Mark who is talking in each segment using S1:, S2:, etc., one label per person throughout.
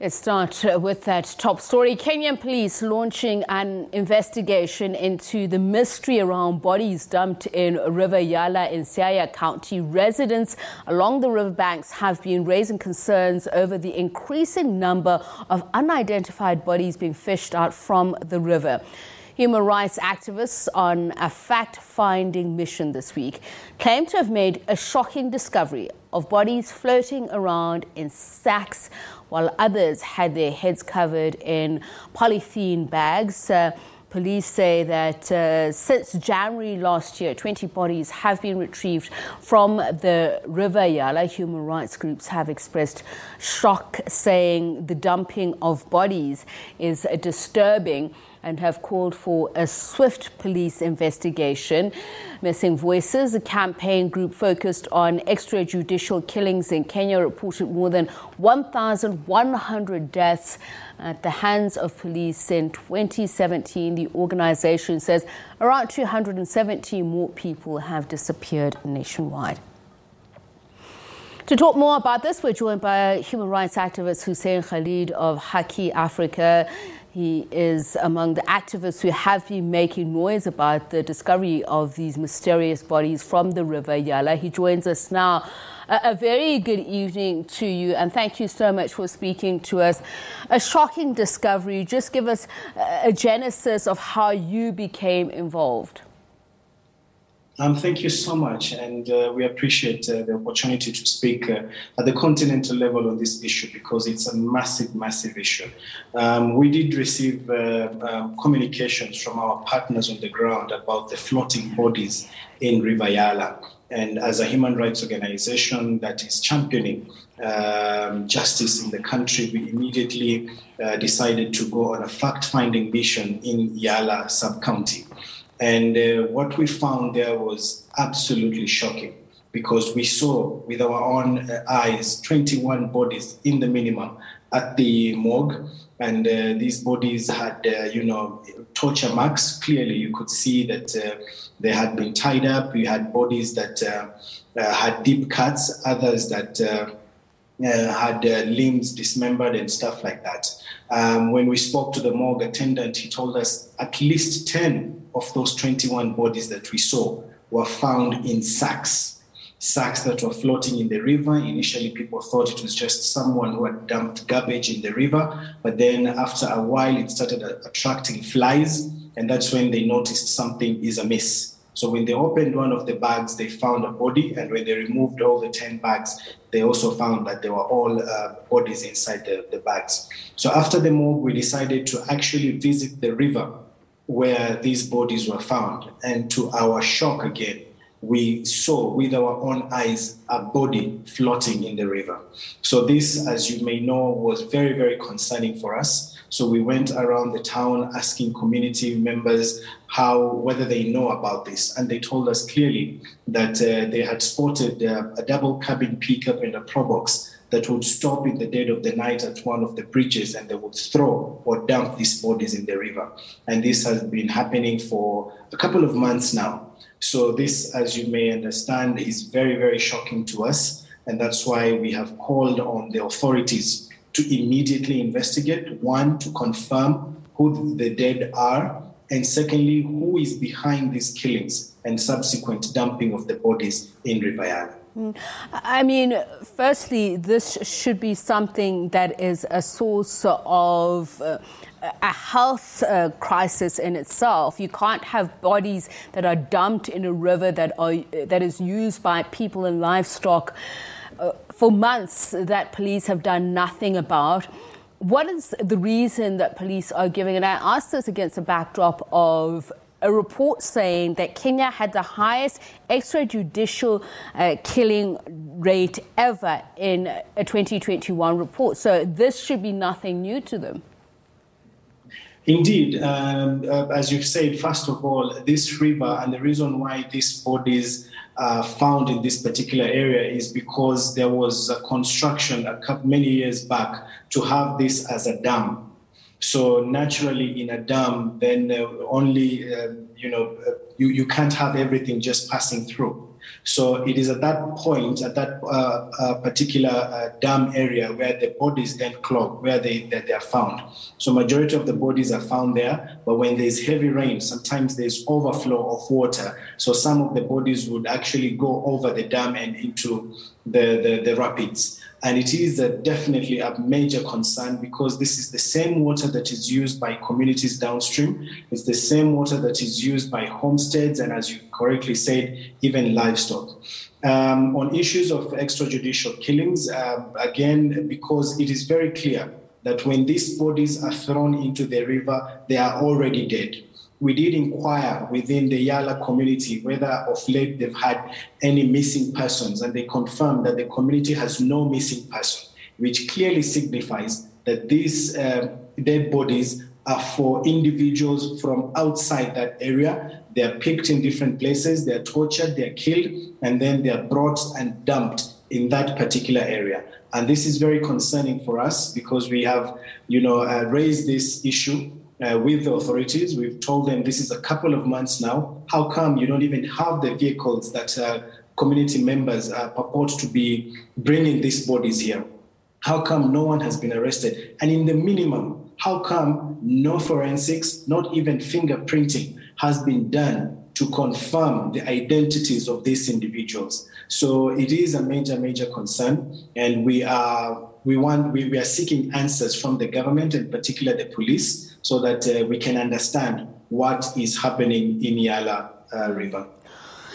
S1: Let's start with that top story. Kenyan police launching an investigation into the mystery around bodies dumped in River Yala in Siaya County. Residents along the riverbanks have been raising concerns over the increasing number of unidentified bodies being fished out from the river. Human rights activists on a fact-finding mission this week claim to have made a shocking discovery of bodies floating around in sacks, while others had their heads covered in polythene bags. Police say that since January last year, 20 bodies have been retrieved from the River Yala. Human rights groups have expressed shock, saying the dumping of bodies is disturbing and have called for a swift police investigation. Missing Voices, a campaign group focused on extrajudicial killings in Kenya, reported more than 1,100 deaths at the hands of police in 2017. The organization says around 270 more people have disappeared nationwide. To talk more about this, we're joined by human rights activist Hussein Khalid of Haki Africa. He is among the activists who have been making noise about the discovery of these mysterious bodies from the River Yala. He joins us now. A very good evening to you, and thank you so much for speaking to us. A shocking discovery. Just give us a genesis of how you became involved.
S2: Thank you so much, and we appreciate the opportunity to speak at the continental level on this issue because it's a massive, massive issue. We did receive communications from our partners on the ground about the floating bodies in River Yala. And as a human rights organization that is championing justice in the country, we immediately decided to go on a fact-finding mission in Yala sub-county. And what we found there was absolutely shocking because we saw with our own eyes 21 bodies in the minimum at the morgue. And these bodies had, torture marks. Clearly, you could see that they had been tied up. We had bodies that had deep cuts, others that had limbs dismembered and stuff like that. When we spoke to the morgue attendant, he told us at least 10 of those 21 bodies that we saw were found in sacks that were floating in the river. Initially, people thought it was just someone who had dumped garbage in the river, but then after a while, it started attracting flies, and that's when they noticed something is amiss. So when they opened one of the bags, they found a body, and when they removed all the 10 bags, they also found that there were all bodies inside the bags. So after the morgue, we decided to actually visit the river where these bodies were found. And to our shock again, we saw with our own eyes a body floating in the river. So this, as you may know, was very, very concerning for us. So we went around the town asking community members whether they know about this. And they told us clearly that they had spotted a double cabin pickup and a probox that would stop in the dead of the night at one of the bridges, and they would throw or dump these bodies in the river. And this has been happening for a couple of months now. So this, as you may understand, is very, very shocking to us. And that's why we have called on the authorities to immediately investigate, one, to confirm who the dead are, and secondly, who is behind these killings and subsequent dumping of the bodies in River Yala.
S1: I mean, firstly, this should be something that is a source of a health crisis in itself. You can't have bodies that are dumped in a river that is used by people and livestock for months that police have done nothing about. What is the reason that police are giving? And I ask this against the backdrop of a report saying that Kenya had the highest extrajudicial killing rate ever in a 2021 report. So this should be nothing new to them.
S2: Indeed. As you've said, first of all, this river and the reason why these bodies are found in this particular area is because there was a construction many years back to have this as a dam. So naturally, in a dam, then you can't have everything just passing through. So it is at that point, at that particular dam area where the bodies then clog, where they are found. So majority of the bodies are found there, but when there's heavy rain, sometimes there's overflow of water. So some of the bodies would actually go over the dam and into the rapids. And it is definitely a major concern because this is the same water that is used by communities downstream. It's the same water that is used by homesteads and, as you correctly said, even livestock. On issues of extrajudicial killings, again, because it is very clear that when these bodies are thrown into the river, they are already dead. We did inquire within the Yala community whether of late they've had any missing persons, and they confirmed that the community has no missing person, which clearly signifies that these dead bodies are for individuals from outside that area. They are picked in different places, they are tortured, they are killed, and then they are brought and dumped in that particular area. And this is very concerning for us because we have, raised this issue with the authorities. We've told them this is a couple of months now. How come you don't even have the vehicles that community members purport to be bringing these bodies here? How come no one has been arrested? And in the minimum, how come no forensics, not even fingerprinting has been done to confirm the identities of these individuals? So it is a major, major concern, and we are seeking answers from the government, in particular the police, so that we can understand what is happening in Yala River.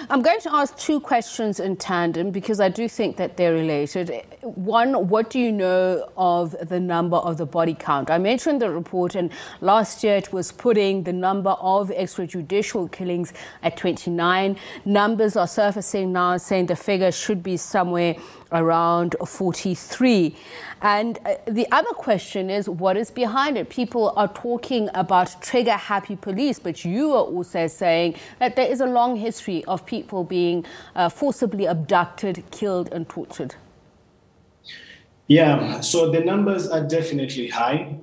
S1: I'm going to ask two questions in tandem because I do think that they're related. One, what do you know of the number of the body count? I mentioned the report, and last year it was putting the number of extrajudicial killings at 29. Numbers are surfacing now saying the figure should be somewhere around 43. And the other question is, what is behind it? People are talking about trigger-happy police, but you are also saying that there is a long history of people being forcibly abducted, killed and tortured.
S2: Yeah, so the numbers are definitely high.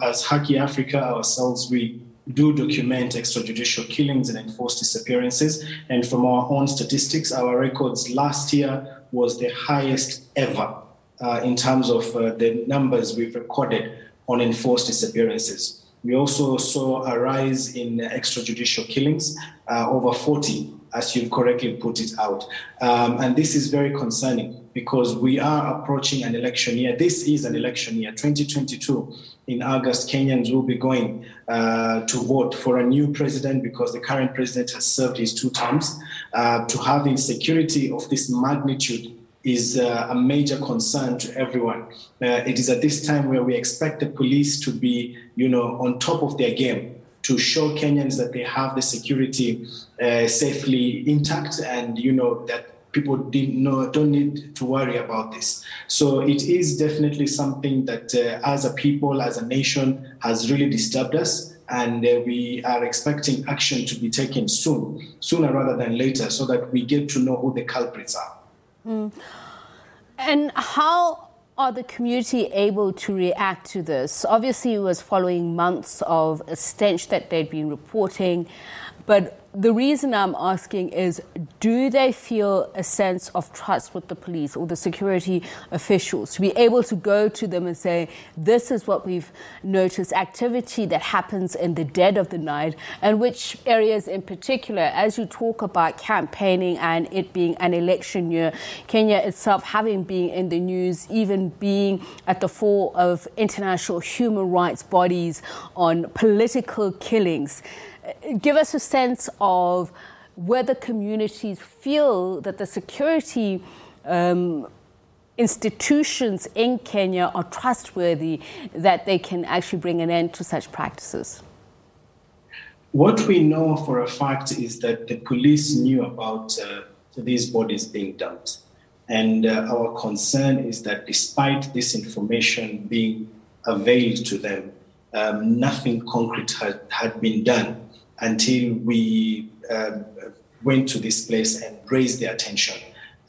S2: As Haki Africa ourselves, we do document extrajudicial killings and enforced disappearances. And from our own statistics, our records last year was the highest ever in terms of the numbers we've recorded on enforced disappearances. We also saw a rise in extrajudicial killings, over 40, as you've correctly put it out. And this is very concerning because we are approaching an election year. This is an election year, 2022. In August, Kenyans will be going to vote for a new president because the current president has served his 2 terms. To have insecurity of this magnitude is a major concern to everyone. It is at this time where we expect the police to be, on top of their game, to show Kenyans that they have the security safely intact and, that people don't need to worry about this. So it is definitely something that as a people, as a nation, has really disturbed us. And we are expecting action to be taken sooner rather than later, so that we get to know who the culprits are.
S1: And how are the community able to react to this? Obviously, it was following months of a stench that they'd been reporting. But the reason I'm asking is, do they feel a sense of trust with the police or the security officials to be able to go to them and say, this is what we've noticed, activity that happens in the dead of the night, and which areas in particular, as you talk about campaigning and it being an election year, Kenya itself having been in the news, even being at the fore of international human rights bodies on political killings. Give us a sense of whether communities feel that the security institutions in Kenya are trustworthy, that they can actually bring an end to such practices.
S2: What we know for a fact is that the police knew about these bodies being dumped. And our concern is that despite this information being availed to them, nothing concrete had been done until we went to this place and raised the attention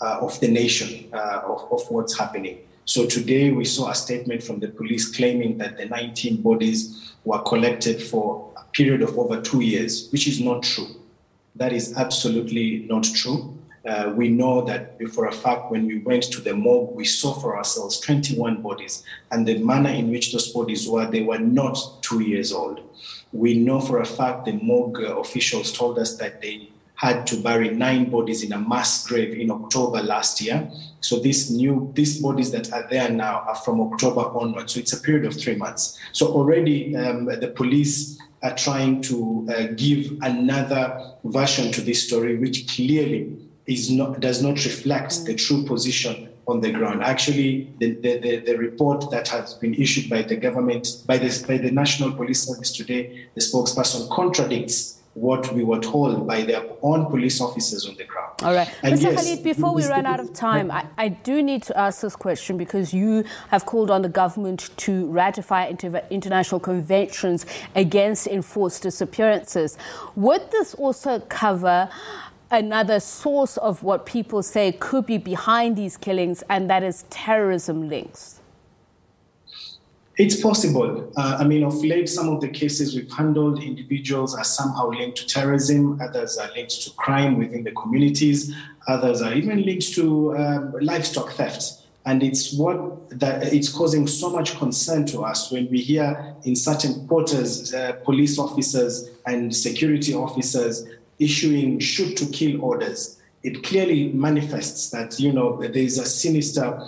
S2: of the nation of what's happening. So today we saw a statement from the police claiming that the 19 bodies were collected for a period of over 2 years, which is not true. That is absolutely not true. We know that for a fact when we went to the morgue, we saw for ourselves 21 bodies. And the manner in which those bodies were, they were not 2 years old. We know for a fact the morgue officials told us that they had to bury 9 bodies in a mass grave in October last year. So these bodies that are there now are from October onward. So it's a period of 3 months. So already the police are trying to give another version to this story, which clearly does not reflect the true position on the ground. Actually, the report that has been issued by the government, by the National Police Service today, the spokesperson contradicts what we were told by their own police officers on the ground.
S1: All right. And Mr. Khalid, before we run out of time, I do need to ask this question because you have called on the government to ratify international conventions against enforced disappearances. Would this also cover another source of what people say could be behind these killings, and that is terrorism links?
S2: It's possible. Of late, some of the cases we've handled, individuals are somehow linked to terrorism, others are linked to crime within the communities, others are even linked to livestock theft. And it's causing so much concern to us when we hear in certain quarters, police officers and security officers issuing shoot-to-kill orders. It clearly manifests that, there is a sinister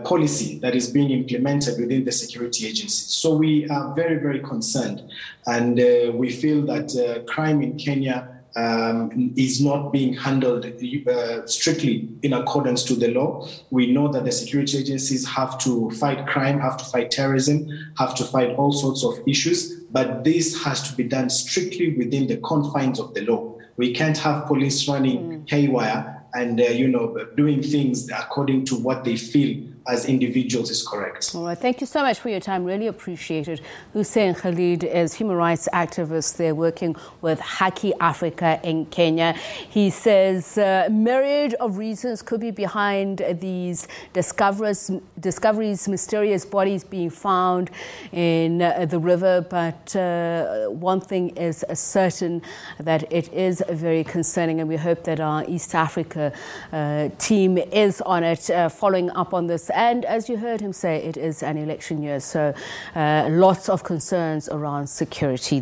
S2: policy that is being implemented within the security agencies. So we are very, very concerned. And we feel that crime in Kenya is not being handled strictly in accordance to the law. We know that the security agencies have to fight crime, have to fight terrorism, have to fight all sorts of issues, but this has to be done strictly within the confines of the law. We can't have police running haywire and doing things according to what they feel as individuals is correct.
S1: All right. Thank you so much for your time. Really appreciate it. Hussein Khalid is human rights activist there working with Haki Africa in Kenya. He says myriad of reasons could be behind these discoveries, mysterious bodies being found in the river. But one thing is certain, that it is very concerning, and we hope that our East Africa team is on it, following up on this. And as you heard him say, it is an election year, so lots of concerns around security.